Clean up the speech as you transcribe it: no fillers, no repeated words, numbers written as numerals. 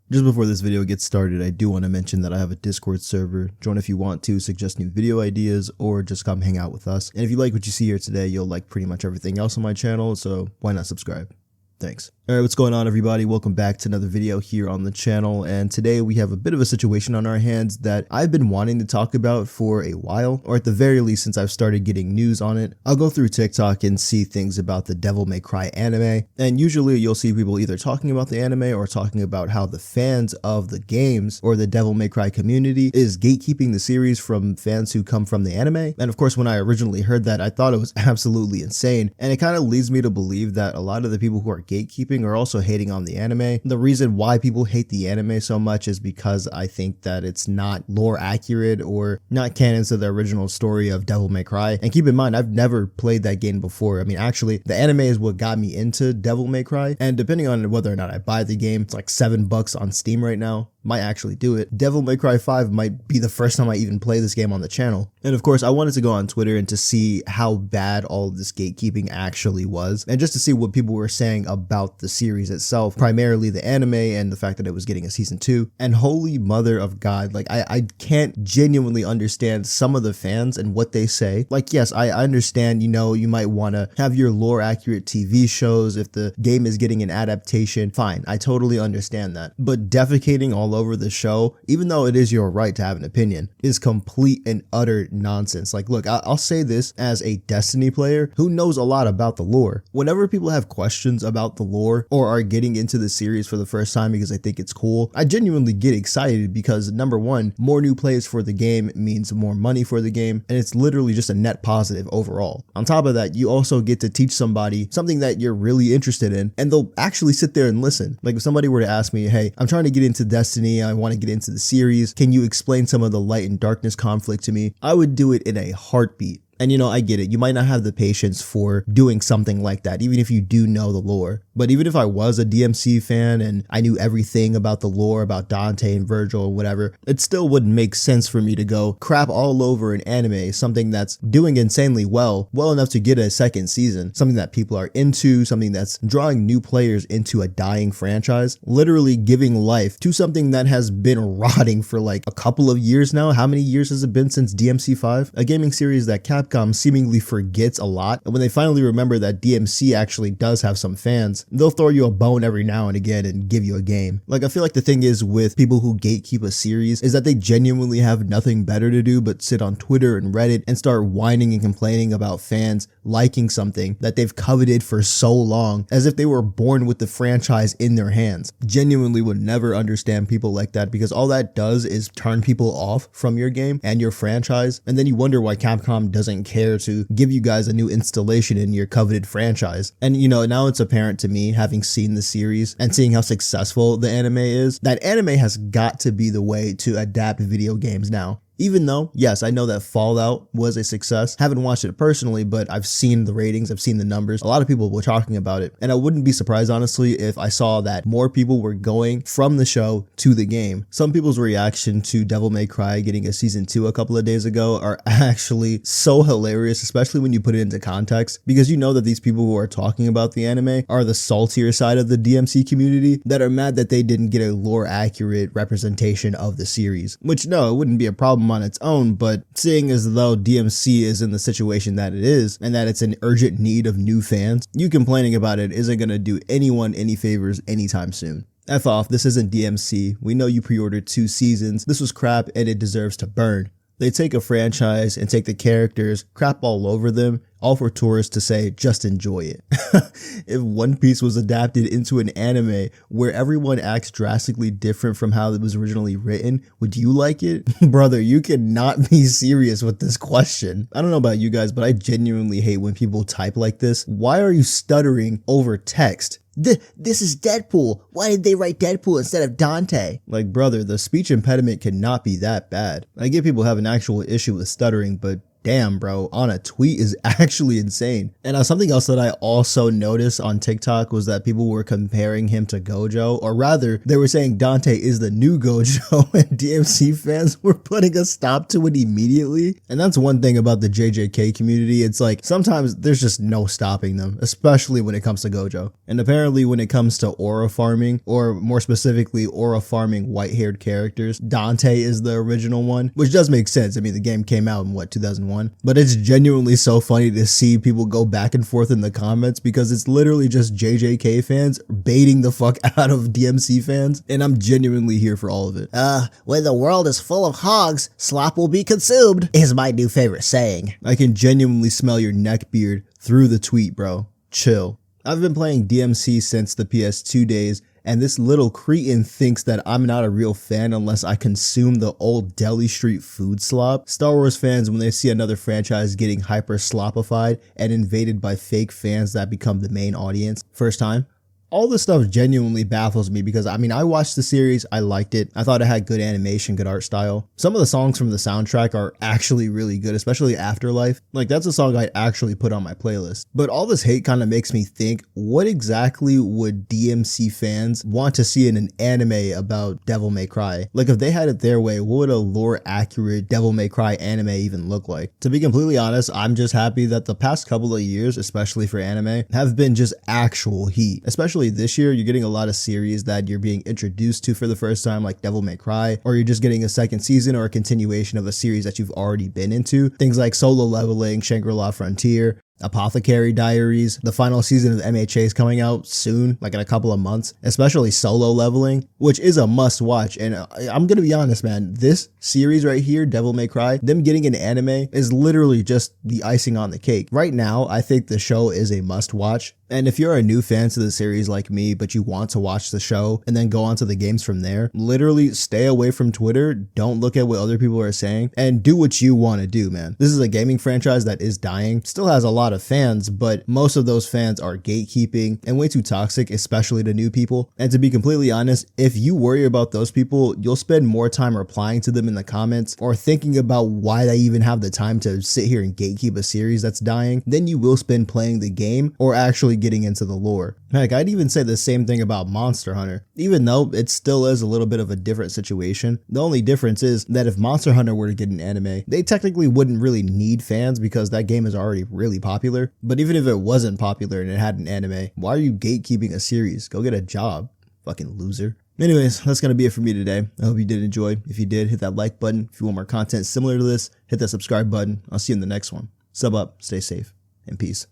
Just before this video gets started, I do want to mention that I have a Discord server. Join if you want to, suggest new video ideas, or just come hang out with us. And if you like what you see here today, you'll like pretty much everything else on my channel, so why not subscribe? Thanks. Alright, what's going on everybody? Welcome back to another video here on the channel, and today we have a bit of a situation on our hands that I've been wanting to talk about for a while, or at the very least since I've started getting news on it. I'll go through TikTok and see things about the Devil May Cry anime, and usually you'll see people either talking about the anime or talking about how the fans of the games or the Devil May Cry community is gatekeeping the series from fans who come from the anime. And of course, when I originally heard that, I thought it was absolutely insane, and it kind of leads me to believe that a lot of the people who are gatekeeping are also hating on the anime. The reason why people hate the anime so much is because I think that it's not lore accurate or not canon to the original story of Devil May Cry. And keep in mind, I've never played that game before. I mean, actually, the anime is what got me into Devil May Cry, and depending on whether or not I buy the game, it's like $7 on Steam right now. Might actually do it. Devil May Cry 5 might be the first time I even play this game on the channel. And of course, I wanted to go on Twitter and to see how bad all of this gatekeeping actually was, and just to see what people were saying about the series itself, primarily the anime and the fact that it was getting a season 2. And holy mother of God, like I can't genuinely understand some of the fans and what they say. Like, yes, I understand, you know, you might want to have your lore accurate TV shows if the game is getting an adaptation. Fine, I totally understand that. But defecating all over the show, even though it is your right to have an opinion, is complete and utter nonsense. Like, look, I'll say this as a Destiny player who knows a lot about the lore. Whenever people have questions about the lore or are getting into the series for the first time because they think it's cool, I genuinely get excited because, number one, more new players for the game means more money for the game, and it's literally just a net positive overall. On top of that, you also get to teach somebody something that you're really interested in, and they'll actually sit there and listen. Like, if somebody were to ask me, hey, I'm trying to get into Destiny, I want to get into the series, can you explain some of the light and darkness conflict to me? I would do it in a heartbeat. And you know, I get it. You might not have the patience for doing something like that, even if you do know the lore. But even if I was a DMC fan and I knew everything about the lore, about Dante and Virgil and whatever, it still wouldn't make sense for me to go crap all over an anime, something that's doing insanely well enough to get a second season, something that people are into, something that's drawing new players into a dying franchise, literally giving life to something that has been rotting for like a couple of years now. How many years has it been since DMC 5? A gaming series that Capcom seemingly forgets a lot, and when they finally remember that DMC actually does have some fans, they'll throw you a bone every now and again and give you a game. Like, I feel like the thing is with people who gatekeep a series is that they genuinely have nothing better to do but sit on Twitter and Reddit and start whining and complaining about fans liking something that they've coveted for so long, as if they were born with the franchise in their hands. Genuinely would never understand people like that, because all that does is turn people off from your game and your franchise, and then you wonder why Capcom doesn't care to give you guys a new installation in your coveted franchise. And you know, now it's apparent to me, having seen the series and seeing how successful the anime is, that anime has got to be the way to adapt video games now. Even though, yes, I know that Fallout was a success. Haven't watched it personally, but I've seen the ratings, I've seen the numbers. A lot of people were talking about it, and I wouldn't be surprised, honestly, if I saw that more people were going from the show to the game. Some people's reaction to Devil May Cry getting a season 2 a couple of days ago are actually so hilarious, especially when you put it into context, because you know that these people who are talking about the anime are the saltier side of the DMC community that are mad that they didn't get a lore accurate representation of the series, which no, it wouldn't be a problem on its own, but seeing as though DMC is in the situation that it is and that it's in urgent need of new fans, you complaining about it isn't going to do anyone any favors anytime soon. F off, this isn't DMC. We know you pre-ordered 2 seasons. This was crap and it deserves to burn. They take a franchise and take the characters, crap all over them, all for tourists to say, just enjoy it. If One Piece was adapted into an anime where everyone acts drastically different from how it was originally written, would you like it? Brother, you cannot be serious with this question. I don't know about you guys, but I genuinely hate when people type like this. Why are you stuttering over text? This is Deadpool. Why did they write Deadpool instead of Dante? Like, brother, the speech impediment cannot be that bad. I get people have an actual issue with stuttering, but damn, bro, on a tweet is actually insane. And something else that I also noticed on TikTok was that people were comparing him to Gojo, or rather, they were saying Dante is the new Gojo, and DMC fans were putting a stop to it immediately. And that's one thing about the JJK community. It's like sometimes there's just no stopping them, especially when it comes to Gojo. And apparently when it comes to aura farming, or more specifically aura farming white-haired characters, Dante is the original one, which does make sense. I mean, the game came out in what, 2001? But it's genuinely so funny to see people go back and forth in the comments, because it's literally just JJK fans baiting the fuck out of DMC fans, and I'm genuinely here for all of it. When the world is full of hogs, slop will be consumed, is my new favorite saying. I can genuinely smell your neck beard through the tweet, bro. Chill. I've been playing DMC since the PS2 days, and this little cretin thinks that I'm not a real fan unless I consume the old deli street food slop. Star Wars fans, when they see another franchise getting hyper slopified and invaded by fake fans that become the main audience, first time. All this stuff genuinely baffles me, because I mean, I watched the series, I liked it, I thought it had good animation, good art style. Some of the songs from the soundtrack are actually really good, especially Afterlife. Like, that's a song I'd actually put on my playlist. But all this hate kind of makes me think, what exactly would DMC fans want to see in an anime about Devil May Cry? Like, if they had it their way, what would a lore accurate Devil May Cry anime even look like? To be completely honest, I'm just happy that the past couple of years, especially for anime, have been just actual heat. Especially this year, you're getting a lot of series that you're being introduced to for the first time, like Devil May Cry, or you're just getting a second season or a continuation of a series that you've already been into. Things like Solo Leveling, Shangri-La Frontier, Apothecary Diaries. The final season of MHA is coming out soon, like in a couple of months, especially Solo Leveling, which is a must watch. And I'm gonna be honest, man, this series right here, Devil May Cry, them getting an anime is literally just the icing on the cake. Right now, I think the show is a must watch. And if you're a new fan to the series like me, but you want to watch the show and then go on to the games from there, literally stay away from Twitter, don't look at what other people are saying, and do what you want to do, man. This is a gaming franchise that is dying, still has a lot of fans, but most of those fans are gatekeeping and way too toxic, especially to new people. And to be completely honest, if you worry about those people, you'll spend more time replying to them in the comments or thinking about why they even have the time to sit here and gatekeep a series that's dying than you will spend playing the game or actually getting into the lore. Heck, I'd even say the same thing about Monster Hunter. Even though it still is a little bit of a different situation, the only difference is that if Monster Hunter were to get an anime, they technically wouldn't really need fans because that game is already really popular. But even if it wasn't popular and it had an anime, why are you gatekeeping a series? Go get a job, fucking loser. Anyways, that's going to be it for me today. I hope you did enjoy. If you did, hit that like button. If you want more content similar to this, hit that subscribe button. I'll see you in the next one. Sub up, stay safe, and peace.